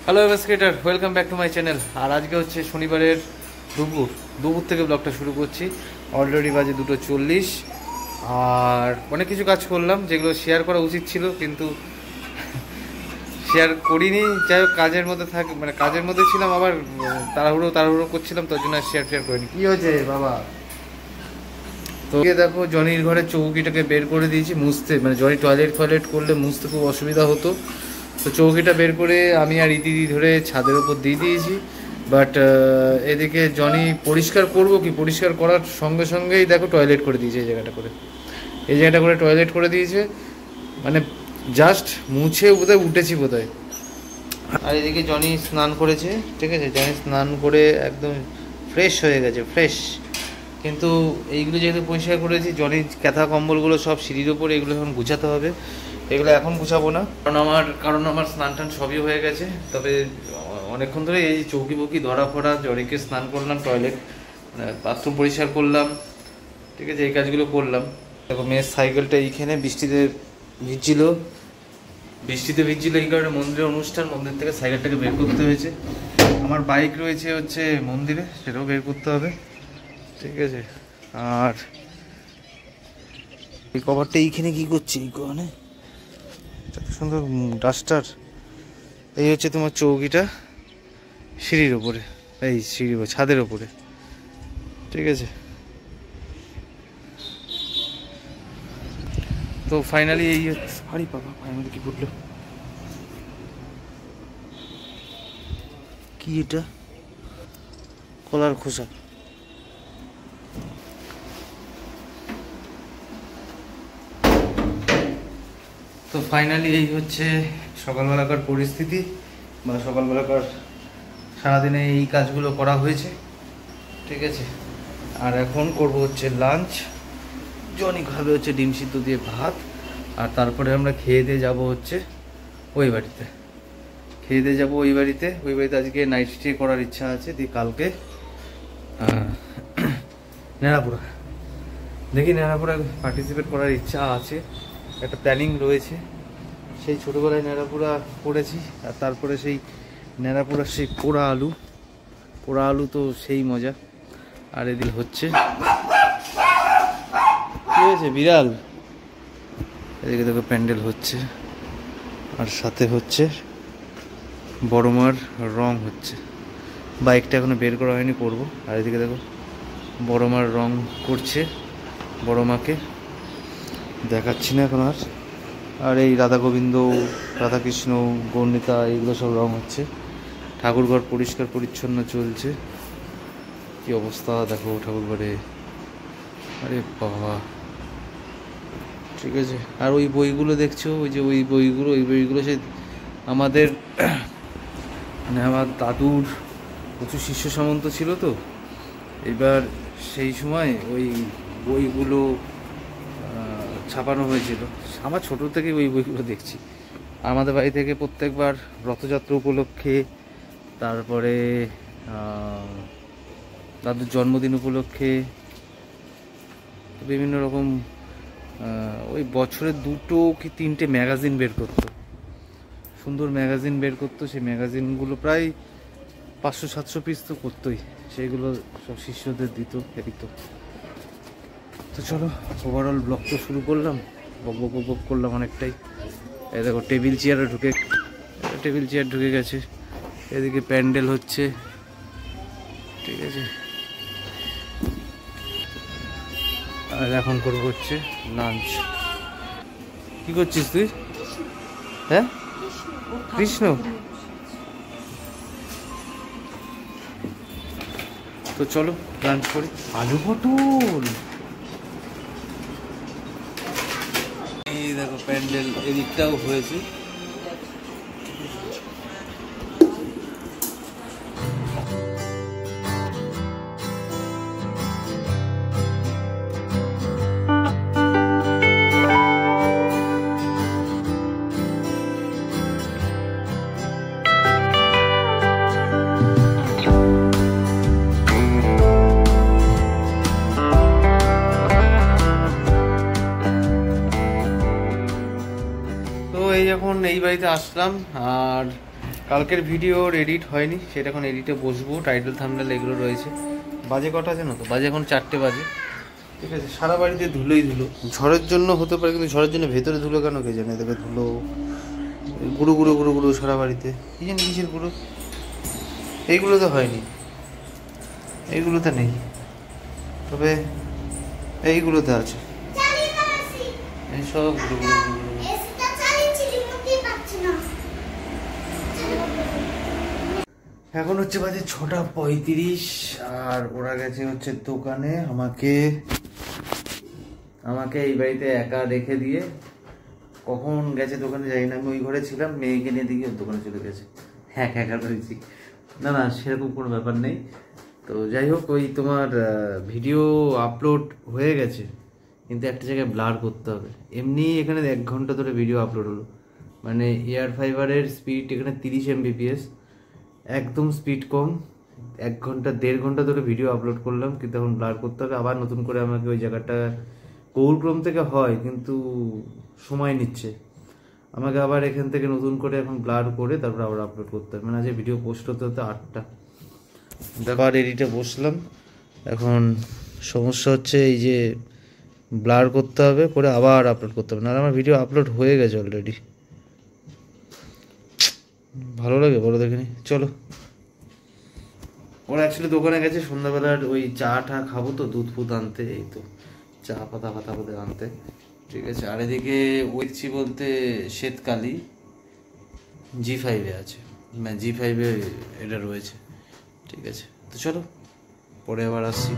Hello এভাস্কেটার, welcome back to my channel. আর আজকে হচ্ছে শনিবারের দুপুর থেকে ব্লগটা শুরু করছি। অলরেডি বাজে 2:40। আর অনেক কিছু কাজ করলাম যেগুলো শেয়ার করা উচিত ছিল, কিন্তু শেয়ার করিনি। যাই হোক, কাজের মধ্যে কাজের মধ্যে ছিলাম, আবার তাড়াহুড়ো করছিলাম, তার জন্য শেয়ার করিনি। কী হয়েছে বাবা? তো দেখো, জনির ঘরে চৌকিটাকে বের করে দিয়েছি মুছতে, জনি টয়লেট করলে মুছতে খুব অসুবিধা হতো। তো চৌকিটা বের করে আমি আর ইতি ধরে ছাদের ওপর দিয়ে দিয়েছি। বাট এদিকে জনি পরিষ্কার পরিষ্কার করার সঙ্গে সঙ্গেই দেখো টয়লেট করে দিয়েছে। এই জায়গাটা করে টয়লেট করে দিয়েছে, জাস্ট মুছে উঠেছি বোধহয়। আর এদিকে জনি স্নান করেছে, ঠিক আছে। জনি স্নান করে একদম ফ্রেশ হয়ে গেছে, কিন্তু এইগুলো যেহেতু পরিষ্কার করেছি, জনির ক্যাথা কম্বলগুলো সব সিঁড়ির ওপরে, এগুলো এখন গুছাতে হবে। এগুলো এখন গুছাবো না, কারণ আমার স্নান টান সবই হয়ে গেছে। তবে অনেকক্ষণ ধরে এই চৌকি ধরা ফরা, জনিকে স্নান করলাম, বাথরুম পরিষ্কার করলাম, ঠিক আছে, এই কাজগুলো করলাম। দেখো, মেয়ের সাইকেলটা এইখানে বৃষ্টিতে ভিজছিল, এই কারণে মন্দির থেকে সাইকেলটাকে বের করতে হয়েছে। আমার বাইক রয়েছে হচ্ছে মন্দিরে, সেটাও বের করতে হবে, ঠিক আছে। আর এই কভারটা এইখানে কি করছে? এই কোণে এত সুন্দর ডাস্টার। এই হচ্ছে তোমার চৌকিটা সিঁড়ির ওপরে, ছাদের ওপরে, ঠিক আছে। তো ফাইনালি এই হচ্ছে, আরে বাবা ফাইনালি কি করলো, কি এটা? কলার খোসা। তো ফাইনালি এই হচ্ছে সকালবেলাকার পরিস্থিতি, বা সকালবেলাকার সারাদিনে এই কাজগুলো করা হয়েছে, ঠিক আছে। আর এখন করব হচ্ছে লাঞ্চ। জনি খাবে হচ্ছে ডিম সিদ্ধ দিয়ে ভাত, আর তারপরে আমরা খেয়ে দিয়ে যাবো হচ্ছে ওই বাড়িতে। ওই বাড়িতে আজকে নাইট স্টে করার ইচ্ছা আছে। দিয়ে কালকে নেড়াপুরা, দেখি নেড়াপুরা পার্টিসিপেট করার ইচ্ছা আছে, একটা প্ল্যানিং রয়েছে। সেই ছোটোবেলায় নেড়াপুরা করেছি, আর তারপরে সেই নেড়াপুরার সেই পোড়া আলু তো সেই মজা। আর এদিকে হচ্ছে কি হয়েছে, বিড়াল। এদিকে দেখো প্যান্ডেল হচ্ছে, আর সাথে হচ্ছে বড় মার রং হচ্ছে। বাইকটা এখনো বের করা হয়নি, করবো। আর এদিকে দেখো বড় মার রং করছে, বড় মাকে দেখাচ্ছি না এখন আর। আর এই রাধা গোবিন্দ, রাধাকৃষ্ণ, গৌরনীতা, এইগুলো সব রং হচ্ছে। ঠাকুরঘর পরিষ্কার পরিচ্ছন্ন চলছে। কি অবস্থা দেখো ঠাকুরঘরে, আরে বাবা, ঠিক আছে। আর ওই বইগুলো দেখছো, ওই বইগুলো সেই আমাদের আমার দাদুর প্রচুর শিষ্য সামন্ত ছিল, তো এবার সেই সময় ওই বইগুলো ছাপানো হয়েছিল। আমার ছোট থেকে ওই বইগুলো দেখছি। আমাদের বাড়ি থেকে প্রত্যেকবার রথযাত্রা উপলক্ষে, তারপরে দাদুর জন্মদিন উপলক্ষে, বিভিন্ন রকম ওই বছরে 2 কি 3টে ম্যাগাজিন বের করতো, সুন্দর ম্যাগাজিন বের করতো। সেই ম্যাগাজিনগুলো প্রায় 500-700 পিস তো করতোই, সেইগুলো সব শিষ্যদের দিত। তো চলো, ওভারঅল ব্লগ তো শুরু করলাম, বক করলাম অনেকটাই। এই দেখো টেবিল চেয়ার ঢুকে গেছে। এদিকে প্যান্ডেল হচ্ছে, ঠিক আছে। আর এখন করবো হচ্ছে লাঞ্চ। কি করছিস তুই? হ্যাঁ, কৃষ্ণ। তো চলো লাঞ্চ করি। আলু পটল, এই দেখো প্যান্ডেল এদিকটাও হয়েছে। এখন এই বাড়িতে আসলাম, আর কালকের ভিডিওর এডিট হয়নি, সেটা এখন এডিটে বসবো। টাইটেল থাম্বনেল এগুলো রয়েছে। বাজে কটা জানো তো? বাজে এখন 4টে বাজে। ঠিক আছে, সারা বাড়িতে ধুলোই ধুলো। ঝড়ের জন্য হতে পারে, কিন্তু ঝড়ের জন্য ভেতরে ধুলো কেন কে জানে। দেখবে ধুলো গুঁড়ো গুঁড়ো গুঁড়ো গুঁড়ো সারা বাড়িতে। কি জানি কিসের গুঁড়ো। এইগুলোতে হয়নি, এইগুলোতে নেই, তবে এইগুলোতে আছে। এইসব গুঁড়ো গুঁড়ো গুঁড়ো। এখন হচ্ছে বাজে 6:35 আর ওরা গেছে হচ্ছে দোকানে। আমাকে এই বাড়িতে একা রেখে দিয়ে কখন গেছে দোকানে যাই না। আমি ওই ঘরে ছিলাম, মেয়েকে নিয়ে দিকে দোকানে চলে গেছে। হ্যাঁ একা করেছি না, না সেরকম কোনো ব্যাপার নেই। তো যাই হোক, ওই তোমার ভিডিও আপলোড হয়ে গেছে, কিন্তু একটা জায়গায় ব্লার করতে হবে। এমনি এখানে 1 ঘন্টা ধরে ভিডিও আপলোড হলো, মানে এয়ার ফাইবারের স্পিড এখানে 30 Mbps, একদম স্পিড কম। 1 ঘন্টা 1.5 ঘন্টা ধরে ভিডিও আপলোড করলাম, কিন্তু এখন ব্লার করতে হবে। আবার নতুন করে আমাকে ওই জায়গাটা গুগল ক্রোম থেকে হয়, কিন্তু সময় নিচ্ছে। আমাকে আবার এখান থেকে নতুন করে এখন ব্লার করে তারপর আবার আপলোড করতে হবে। মানে আজ ভিডিও পোস্ট হতে হতে 8টা। দেখো আর এডিটে বসলাম। এখন সমস্যা হচ্ছে এই যে ব্লার করতে হবে, করে আবার আপলোড করতে হবে, না আমার ভিডিও আপলোড হয়ে গেছে অলরেডি। ভালো লাগে বলো দেখিনি। চলো, ওরা অ্যাকচুয়ালি দোকানে গেছে সন্ধ্যাবেলার ওই চা টা খাবো তো, দুধ ফুধ আনতে, এই তো চা পাতা আনতে। ঠিক আছে, আর এদিকে ওইছি বলতে শ্বেতকালী G5-এ আছে, মানে G5-এ এটা রয়েছে। ঠিক আছে, তো চলো পরে আবার আসছি।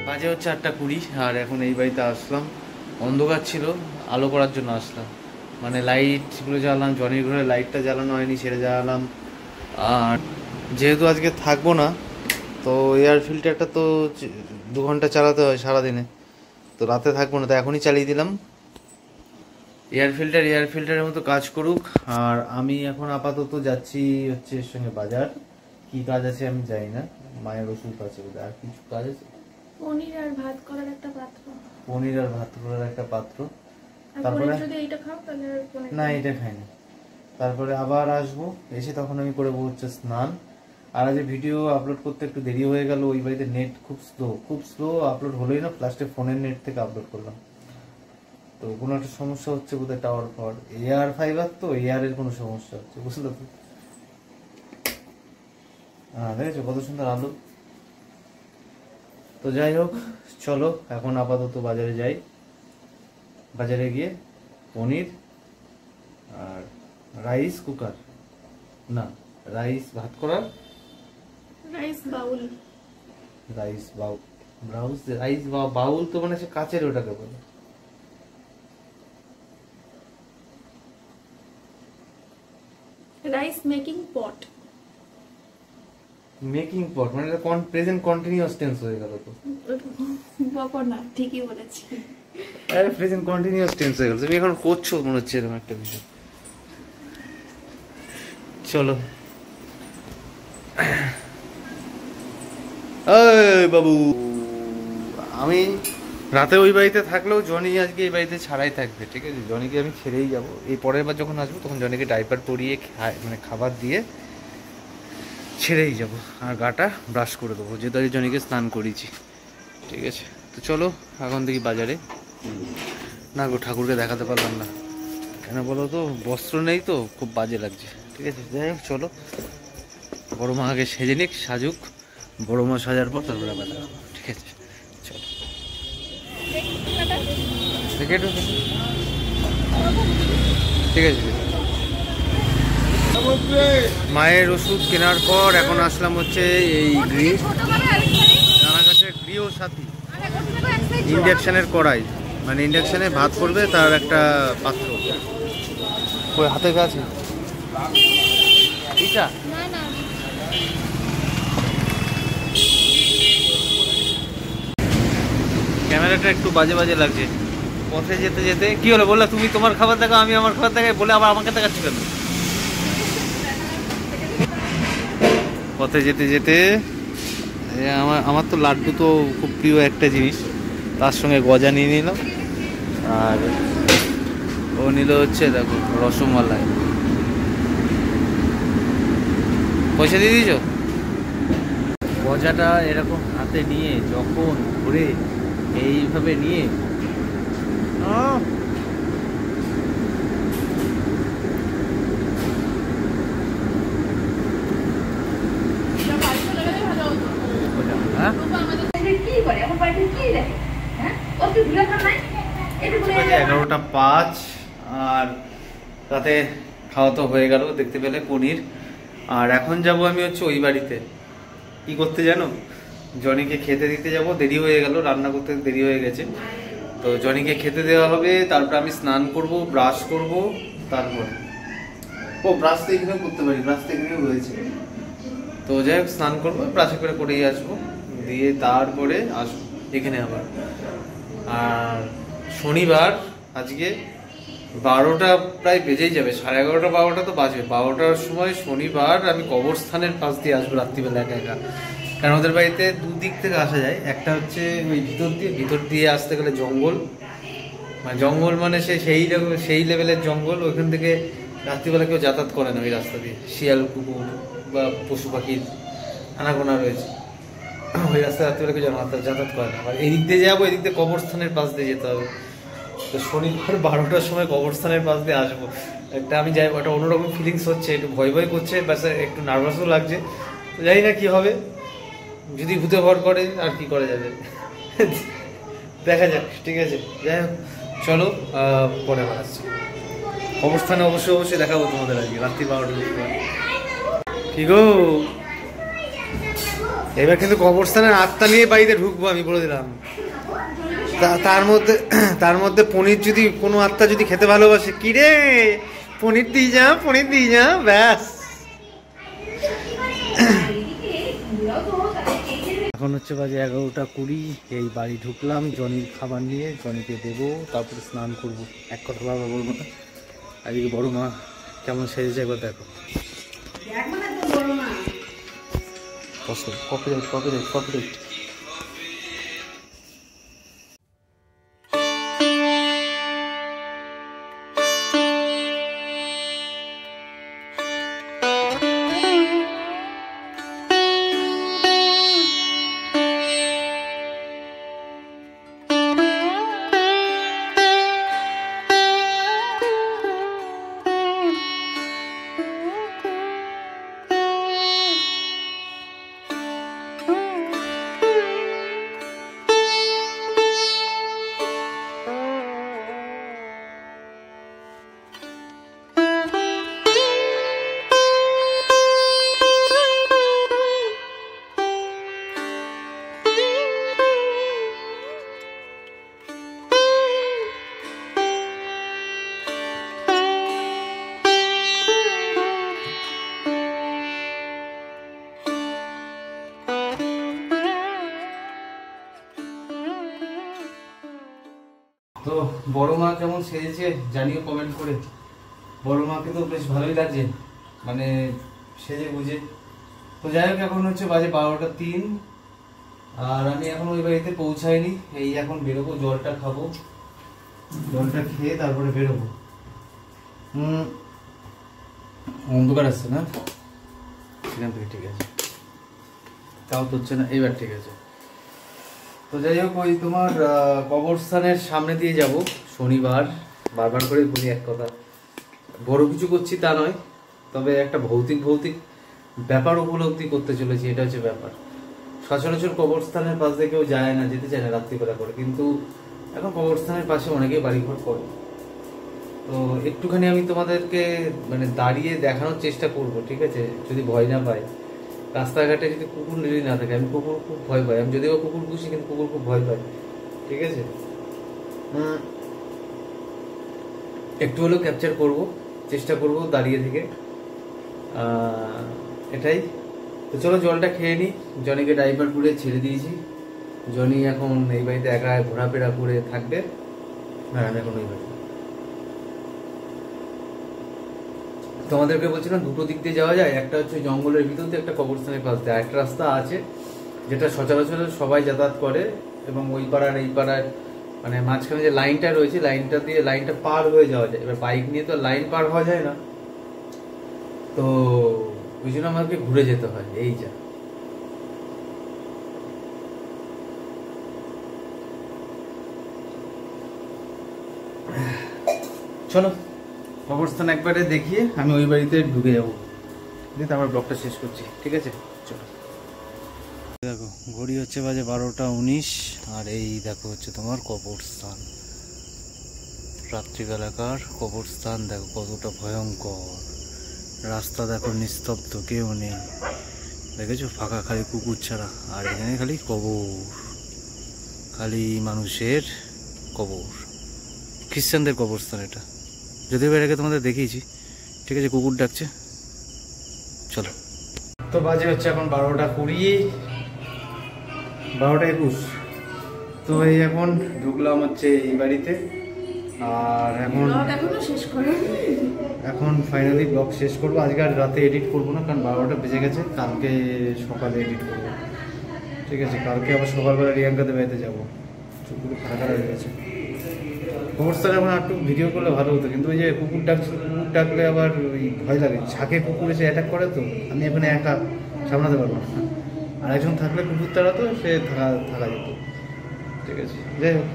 বাজে হচ্ছে 8:20 আর এখন এই বাড়িতে আসলাম। অন্ধকার ছিল, আলো করার জন্য আসলাম। মানে লাইটগুলো জ্বালালাম, জনির ঘরে লাইটটা জ্বালানো হয়নি, সেটা জ্বালালাম। আর যেহেতু আজকে থাকবো না, তো এয়ার ফিল্টারটা তো 2 ঘন্টা চালাতে হয় সারাদিনে, তো রাতে থাকবো না, তো এখনই চালিয়ে দিলাম। এয়ার ফিল্টারের মতো কাজ করুক। আর আমি এখন আপাতত যাচ্ছি হচ্ছে এর সঙ্গে বাজার। কি কাজ আছে আমি জানি না, মায়ের ওষুধ আছে, আর কিছু কাজ আছে। পনির আর ভাত করার একটা পাত্র। তারপরে যদি এইটা খাও তাহলে না, এটা খাই না। তারপরে আবার আসবো, এসে তখন আমি করবো হচ্ছে স্নান। আর আজ ভিডিও আপলোড করতে একটু দেরি হয়ে গেল। ওই বাড়িতে নেট খুব স্লো আপলোড হলোই না, লাস্টে ফোনের নেট থেকে আপলোড করলাম। তো কোনো একটা সমস্যা হচ্ছে বোধহয়, টাওয়ার ফাওয়ার, এয়ার ফাইবার তো এয়ারের কোনো সমস্যা হচ্ছে, বুঝলে তো। হ্যাঁ দেখেছো কত সুন্দর আলো। তো যাই হোক, চলো এখন আপাতত বাজারে যাই। বাজারে গিয়ে পনির আর রাইস কুকার, না রাইস ভাত করার, রাইস বাউল তো মানে সে কাচের, ওটাকে বলে রাইস মেকিং পট। মানে প্রেজেন্ট কন্টিনিউয়াস টেন্স হয়ে গেল তো। বাবা না, ঠিকই বলেছি। আরে প্রেজেন্ট কন্টিনিউয়াস টেন্স হয়ে গেল, তুমি এখন করছো মনে হচ্ছে এরকম একটা বিষয়। চলো এই বাবু, আমি রাতে ওই বাড়িতে থাকলেও জনি আজকে এই বাড়িতে ছাড়াই থাকবে। ঠিক আছে, জনিকে আমি ছেড়েই যাব। এই পরের বার যখন আসবো তখন জনিকে ডাইপার পরিয়ে মানে খাবার দিয়ে ছেড়েই যাব, আর গাটা ব্রাশ করে দেবো, যেহেতু আজকে জনিকে স্নান করিয়েছি। ঠিক আছে, তো চলো এখন দেখি বাজারে। না গো, ঠাকুরকে দেখাতে পারলাম না, কেন বলো তো, বস্ত্র নেই তো, খুব বাজে লাগছে। ঠিক আছে, যাই হোক চলো, বড় মা আগে সেজে নিক, সাজুক, বড় মা সাজার পর তারপরে আবার দেখাবো। ঠিক আছে চলো, ঠিক আছে। মায়ের ওষুধ কেনার পর এখন আসলাম হচ্ছে এই রানাঘাটের গৃহ সাথী ইন্ডাকশানের কড়াই, মানে ইন্ডাকশানে ভাত করবে তার একটা পাত্র। ওই হাতের কাছে এটা ক্যামেরাটা একটু বাজে বাজে লাগছে। পথে যেতে যেতে কি হলো বললা, তুমি তোমার খাবার দেখো, আমি আমার খাবার দেখাই, বলে আবার আমাকে দেখাচ্ছি কেন? পথে যেতে যেতে আমার তো লাড্ডু তো খুব প্রিয় একটা জিনিস, তার সঙ্গে গজা নিয়ে নিলাম। আর ও নিল হচ্ছে দেখো রসমালাই। পয়সা দিয়ে দিয়েছ? গজাটা এরকম হাতে নিয়ে যখন ঘুরে এইভাবে নিয়ে হ্যাঁ 11:05 আর রাতে খাওয়া তো হয়ে গেল দেখতে পেলে পনির। আর এখন যাব আমি হচ্ছে ওই বাড়িতে কি করতে জানো, জনিকে খেতে দিতে যাব। দেরি হয়ে গেল, রান্না করতে দেরি হয়ে গেছে, তো জনিকে খেতে দেওয়া হবে। তারপর আমি স্নান করব, ব্রাশ করব, তারপরে ব্রাশ তো এখানেও করতে পারি, ব্রাশ তো এখানেও রয়েছে। তো যাই হোক স্নান করবো, ব্রাশে করে করেই আসবো, দিয়ে তারপরে আসবো এখানে আবার। আর শনিবার আজকে 12টা প্রায় বেজেই যাবে, 11:30 12টা তো বাজবে। 12টার সময় শনিবার আমি কবরস্থানের পাশ দিয়ে আসবো রাত্রিবেলা একা একা। কারণ ওদের বাড়িতে দুদিক থেকে আসা যায়, একটা হচ্ছে ওই ভিতর দিয়ে আসতে গেলে জঙ্গল, মানে জঙ্গল মানে সেই লেভেলের জঙ্গল। ওইখান থেকে রাত্রিবেলা কেউ যাতায়াত করে না ওই রাস্তা দিয়ে, শিয়াল কুকুর বা পশু পাখির আনাগোনা রয়েছে, ওই রাস্তায় রাত্রিবেলা কেউ যাতায়াত করে না। আর এদিক দিয়ে যাবো, এদিক দিয়ে কবরস্থানের পাশ দিয়ে যেতে হবে। তো শনিবার 12টার সময় কবরস্থানের পাশ দিয়ে আসবো। একটা আমি যাই, একটা অন্যরকম ফিলিংস হচ্ছে, একটু ভয় ভয় করছে, ব্যাস একটু নার্ভাসও লাগছে। তো জানি না কি হবে, যদি ভূতে ভর করে আর কি করা যাবে, দেখা যাক। ঠিক আছে, যাই হোক চলো পরে আবার আসছি। কবরস্থানে অবশ্যই দেখাবো তোমাদের আজকে রাত্রি 12টা। কি গো, এবার কিন্তু কবরস্থানের আত্মা নিয়ে বাড়িতে ঢুকবো আমি বলে দিলাম। তার মধ্যে পনির, যদি কোনো আত্মা যদি খেতে ভালোবাসে, কি রে পনির দিয়ে যা ব্যাস। এখন হচ্ছে বাজে 11:20, এই বাড়ি ঢুকলাম জনির খাবার নিয়ে, জনিকে দেবো, তারপরে স্নান করবো। এক কথা বাবা বলবো না, আজকে বড় মা কেমন সেজেছে একবার দেখো। কপিরাইট। তো বড় মা কেমন সেজেছে জানিও কমেন্ট করে। বড় মাকে তো বেশ ভালোই লাগছে, মানে সেজে বুঝে। তো যাই হোক এখন হচ্ছে বাজে 12:03, আর আমি এখন ওই বাড়িতে পৌঁছাইনি। এই এখন বেরোবো, জলটা খাবো, জলটা খেয়ে তারপরে বেরোবো। অন্ধকার আসছে না সেখান থেকে, ঠিক আছে, তাও তো হচ্ছে না, এইবার ঠিক আছে। তো যাই হোক ওই তোমার কবরস্থানের সামনে দিয়ে যাব শনিবার। বারবার করে বলি এক কথা, বড় কিছু করছি তা নয়, তবে একটা ভৌতিক ব্যাপার উপলব্ধি করতে চলেছি, এটা হচ্ছে ব্যাপার। সচরাচর কবরস্থানের পাশ দিয়ে কেউ যায় না, যেতে চায় না রাত্রিবেলা করে, কিন্তু এখন কবরস্থানের পাশে অনেকেই বাড়িঘর করে। তো একটুখানি আমি তোমাদেরকে মানে দাঁড়িয়ে দেখানোর চেষ্টা করব, ঠিক আছে, যদি ভয় না পাই। রাস্তাঘাটে যদি কুকুর যদি না থাকে, আমি কুকুর খুব ভয় পাই, আমি যদিও কুকুর পুষি কিন্তু কুকুর খুব ভয় পাই, ঠিক আছে। একটু হলেও ক্যাপচার করব, চেষ্টা করব দাঁড়িয়ে থেকে, এটাই। তো চলো জলটা খেয়ে নিই। জনিকে ডাইপারপুরে ছেড়ে দিয়েছি, জনি এখন এই বাড়িতে একা ঘোরাফেরা করে থাকবে, আর আমি এখন ওই বাড়িতে। তোমাদেরকে বলছিলাম দুটো দিক দিয়ে যাওয়া যায়, একটা হচ্ছে জঙ্গলের ভিতর দিয়ে, একটা কবরস্থানের পাশ দিয়ে। একটা রাস্তা আছে যেটা সচরাচর সবাই যাতায়াত করে, এবং ওই পাড়ার এই পাড়ার মানে মাঝখানে যে লাইনটা রয়েছে লাইনটা দিয়ে লাইনটা পার হয়ে যাওয়া যায়। এবার বাইক নিয়ে তো লাইন পার হওয়া যায় না, তো ওই জন্য আমাকে ঘুরে যেতে হয়। এই যা চলো কবরস্থান একবারে দেখিয়ে আমি ওই বাড়িতে ঢুকে যাবো, দিয়ে তারপর ব্লগটা শেষ করছি, ঠিক আছে? চলো। দেখো ঘড়ি হচ্ছে বাজে 12টা 19, আর এই দেখো হচ্ছে তোমার কবরস্থান, রাত্রিবেলাকার কবরস্থান। দেখো কতটা ভয়ঙ্কর, রাস্তা দেখো নিস্তব্ধ, কেউ নেই, দেখেছো ফাঁকা, খালি কুকুর ছাড়া। আর এখানে খালি কবর, খালি মানুষের কবর, খ্রিস্টানদের কবরস্থান এটা, যদিও এর আগে তোমাদের দেখিয়েছি, ঠিক আছে? কুকুর ডাকছে, চলো। তো বাজে হচ্ছে এখন 12টা 20, 12টা 21। তো এই এখন ঢুকলাম হচ্ছে এই বাড়িতে, আর এখন শেষ করো। এখন ফাইনালি ব্লগ শেষ করবো। আজকে আর রাতে এডিট করবো না, কারণ 12টা বেজে গেছে, কালকে সকালে এডিট করবো, ঠিক আছে? কালকে আবার সকালবেলা রিয়াঙ্কাদের বাড়িতে যাবো, চোখগুলো খারাপ খারাপ হয়ে গেছে। কবরস্থানে এখন একটু ভিডিও করলে ভালো হতো, কিন্তু ওই যে কুকুর ডাকলে আবার ওই ভয় লাগে, ঝাঁকে কুকুর এসে অ্যাটাক করে, তো আমি এখানে একা সামলাতে পারবো না। আর একজন থাকলে কুকুর তাড়াতো, সে থাকা যেত, ঠিক আছে? যাই হোক,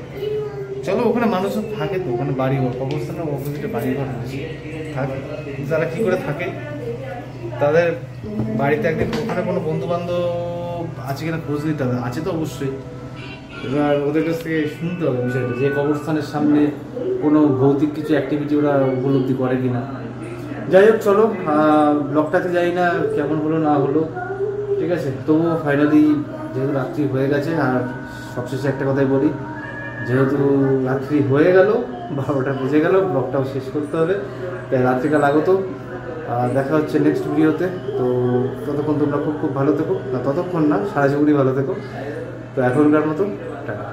চলো। ওখানে মানুষও থাকে, তো ওখানে বাড়িঘর, কবরস্থানের অপোজিটে বাড়িঘর বেশি থাকে। তারা কী করে থাকে, তাদের বাড়িতে একদিন ওখানে কোনো বন্ধু বান্ধব আছে কিনা খোঁজ নিতে হবে, আছে তো অবশ্যই। এবার ওদের কাছ থেকে শুনতে হবে বিষয়টা, যে কবরস্থানের সামনে কোনো ভৌতিক কিছু অ্যাক্টিভিটি ওরা উপলব্ধি করে কিনা। যাই হোক, চলো ব্লগটাতে যাই না কেমন হলো না হলো, ঠিক আছে? তবুও ফাইনালি যেহেতু রাত্রি হয়ে গেছে, আর সবশেষে একটা কথাই বলি, যেহেতু রাত্রি হয়ে গেল, 12টা বেজে গেল, ব্লগটাও শেষ করতে হবে, তাই রাত্রিকাল আগত। দেখা হচ্ছে নেক্সট ভিডিওতে। তো ততক্ষণ তোমরা খুব খুব ভালো থেকো, না ততক্ষণ না, সারা জীবনই ভালো থেকো। তো এখনকার মতো টাটা।